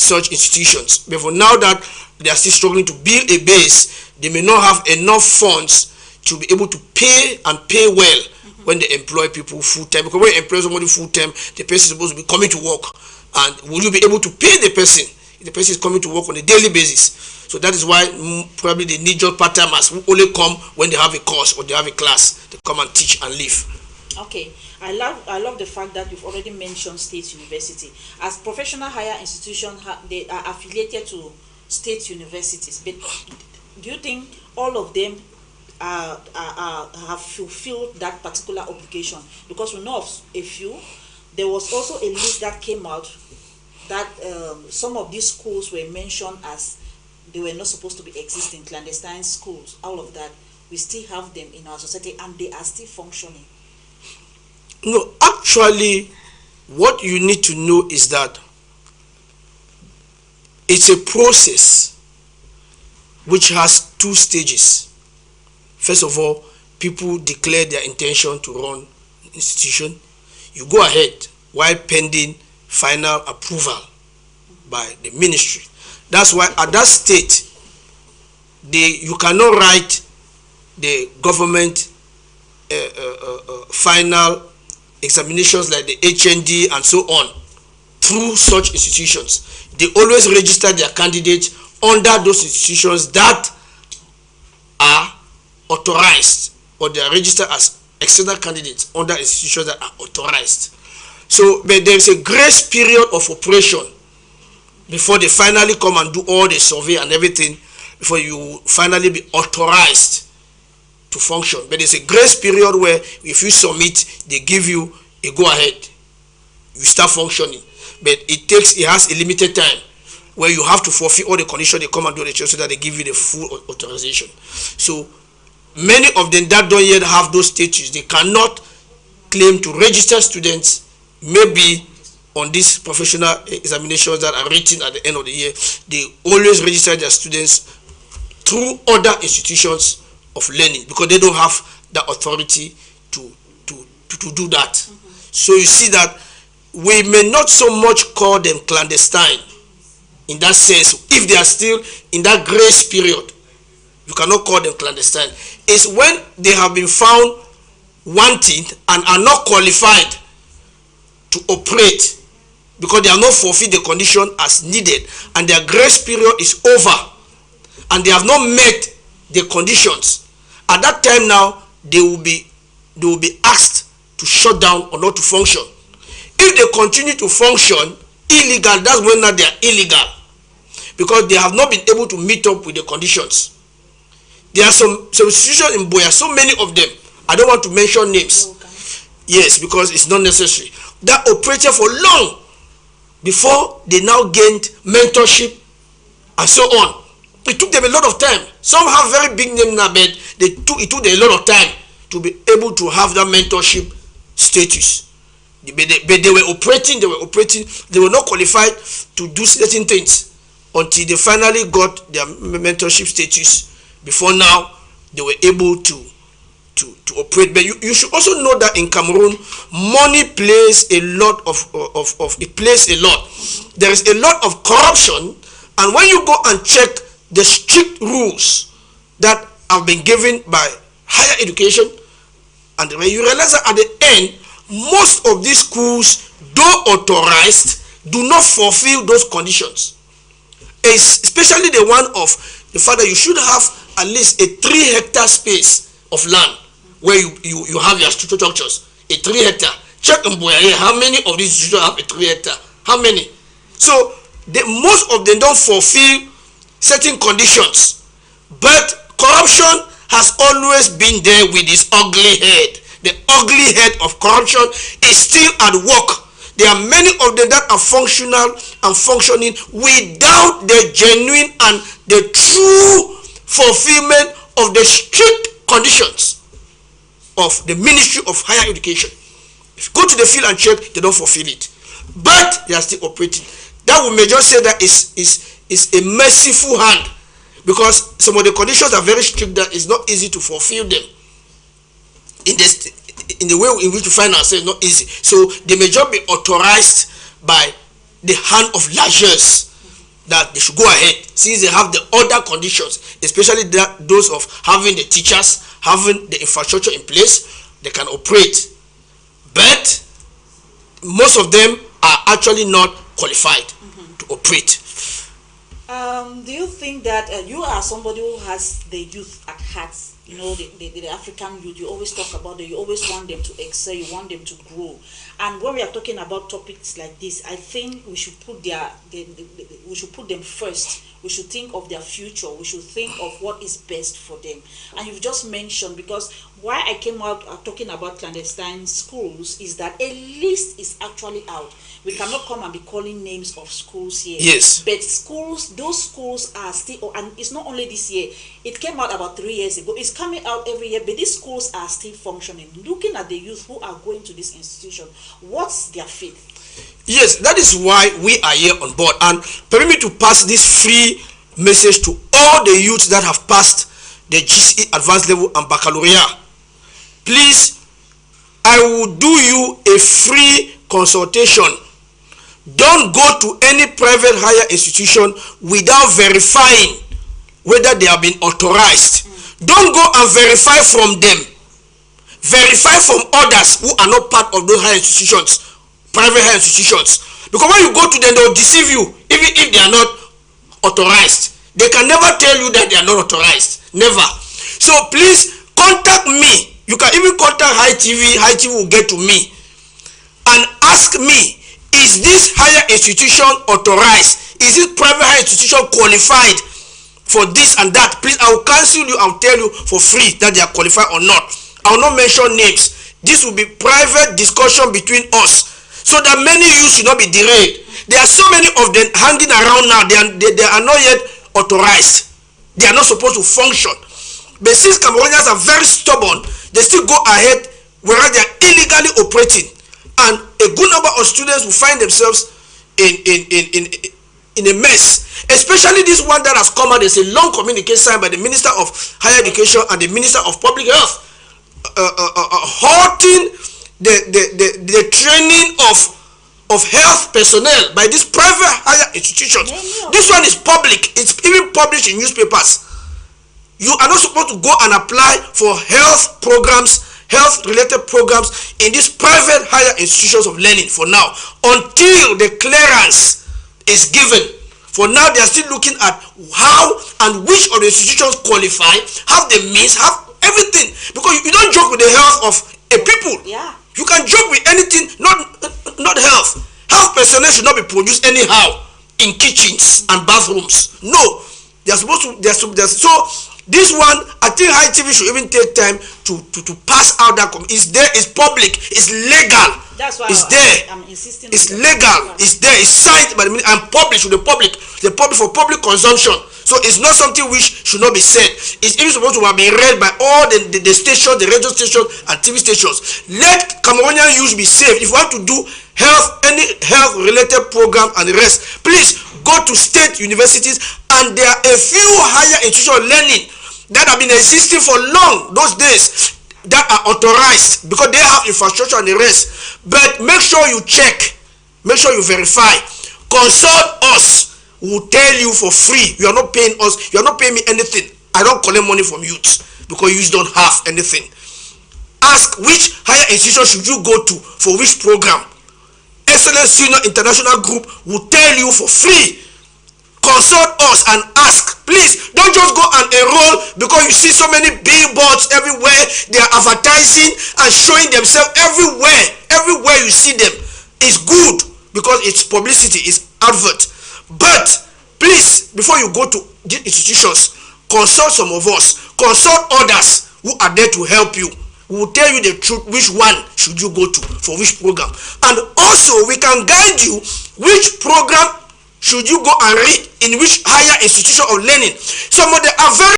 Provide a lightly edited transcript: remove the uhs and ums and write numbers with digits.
such institutions. But for now that they are still struggling to build a base, they may not have enough funds to be able to pay and pay well when they employ people full-time. Because when you employ somebody full-time, the person is supposed to be coming to work. And will you be able to pay the person if the person is coming to work on a daily basis? So that is why probably the knee-jerk part-timers will only come when they have a course or they have a class. They come and teach and leave. Okay, I love the fact that you've already mentioned state university. As professional higher institutions, they are affiliated to state universities. But do you think all of them have fulfilled that particular obligation? Because we know of a few. There was also a list that came out that some of these schools were mentioned as they were not supposed to be existing, clandestine schools, all of that. We still have them in our society and they are still functioning. No, actually, what you need to know is that it's a process which has two stages. First of all, people declare their intention to run an institution. You go ahead while pending final approval by the ministry. That's why at that state, you cannot write the government final examinations like the HND and so on through such institutions. They always register their candidates under those institutions that are authorized, or they are registered as external candidates under institutions that are authorized. So but there is a grace period of operation before they finally come and do all the survey and everything, before you finally be authorized to function. But there's a grace period where if you submit, they give you a go ahead, you start functioning. But it has a limited time where you have to fulfill all the conditions. They come and do the check so that they give you the full authorization. So many of them that don't yet have those status, they cannot claim to register students. Maybe on these professional examinations that are written at the end of the year, they always register their students through other institutions of learning because they don't have the authority to do that. So you see that we may not so much call them clandestine in that sense. If they are still in that grace period, you cannot call them clandestine. It's when they have been found wanting and are not qualified to operate because they have not fulfilled the condition as needed and their grace period is over and they have not met the conditions. At that time now, they will be asked to shut down or not to function. If they continue to function illegal, that's when now they are illegal because they have not been able to meet up with the conditions. There are some institutions in Buea, so many of them. I don't want to mention names. Yes, because it's not necessary. That operated for long before they now gained mentorship and so on. It took them a lot of time. Some have very big names now, but it took them a lot of time to be able to have that mentorship status. But they were operating, they were not qualified to do certain things until they finally got their mentorship status. Before now, they were able to operate. But you should also know that in Cameroon, money plays a lot it plays a lot. There is a lot of corruption, and when you go and check the strict rules that have been given by higher education, and when you realize that at the end, most of these schools, though authorized, do not fulfill those conditions. Especially the one of the fact that you should have at least a 3-hectare space of land where you have your structures. A 3-hectare. Check in Buea, how many of these institutions have a 3-hectare? How many? So most of them don't fulfill certain conditions. But corruption has always been there with its ugly head. The ugly head of corruption is still at work. There are many of them that are functional and functioning without the genuine and the true fulfillment of the strict conditions of the Ministry of Higher Education. If you go to the field and check, they don't fulfill it. But they are still operating. That we may just say that is a merciful hand, because some of the conditions are very strict that it's not easy to fulfill them. In the way in which we find ourselves, not easy. So they may just be authorized by the hand of largesse. that they should go ahead, since they have the other conditions, especially those of having the teachers, having the infrastructure in place, they can operate. But most of them are actually not qualified to operate. Do you think that you are somebody who has the youth at heart? You know, the African youth, you always talk about them, you always want them to excel, you want them to grow. And when we are talking about topics like this, I think we should put we should put them first. We should think of their future. We should think of what is best for them. And you've just mentioned, because why I came out talking about clandestine schools is that a list is actually out. We cannot come and be calling names of schools here. Yes. But schools, those schools are still, and it's not only this year. It came out about 3 years ago. It's coming out every year, but these schools are still functioning. Looking at the youth who are going to this institution, what's their faith? Yes, that is why we are here on board. And permit me to pass this free message to all the youths that have passed the GCE advanced level and baccalaureate. Please, I will do you a free consultation. Don't go to any private higher institution without verifying whether they have been authorized. Don't go and verify from them. Verify from others who are not part of those higher institutions, private higher institutions. Because when you go to them, they will deceive you, even if they are not authorized. They can never tell you that they are not authorized. Never. So please contact me. You can even contact High TV. High TV will get to me and ask me, is this higher institution authorized? Is this private higher institution qualified for this and that? Please, I will cancel you. I will tell you for free that they are qualified or not. I will not mention names. This will be private discussion between us, so that many youths should not be derailed. There are so many of them hanging around now. They are not yet authorized. They are not supposed to function. But since Cameroonians are very stubborn, they still go ahead, whereas they are illegally operating. And a good number of students will find themselves in a mess. Especially this one that has come out. There's a long communique signed by the Minister of Higher Education and the Minister of Public Health, halting the training of health personnel by these private higher institutions. This one is public. It's even published in newspapers. You are not supposed to go and apply for health programs, health related programs in these private higher institutions of learning for now, until the clearance is given. For now, they are still looking at how and which of the institutions qualify, have the means, have everything. Because you don't joke with the health of a people. Yeah. You can joke with anything, not health. Health personnel should not be produced anyhow in kitchens and bathrooms. No, they are supposed to. So this one, I think High TV should even take time to pass out that. It's there. It's public. It's legal. That's why it's there. I'm insisting. It's legal. It's there. It's signed by the minister and published to the public. The public for public consumption. So it's not something which should not be said. It's even supposed to have been read by all the stations, the radio stations and TV stations. Let Cameroonian youth be safe. If you want to do any health related program and the rest, please go to state universities, and there are a few higher institutions of learning that have been existing for long those days that are authorized because they have infrastructure and the rest. But make sure you check, make sure you verify, consult us. We will tell you for free. You are not paying us, you are not paying me anything. I don't collect money from youths because youths don't have anything. Ask which higher institution should you go to for which program. Excellent Senior International Group will tell you for free. Consult us and ask. Please don't just go and enroll because you see so many billboards everywhere. They are advertising and showing themselves everywhere. Everywhere you see them is good because it's publicity, it's advert. But please, before you go to these institutions, consult some of us, consult others who are there to help you. We will tell you the truth, which one should you go to for which program. And also we can guide you which program should you go and read in which higher institution of learning. Some of them are very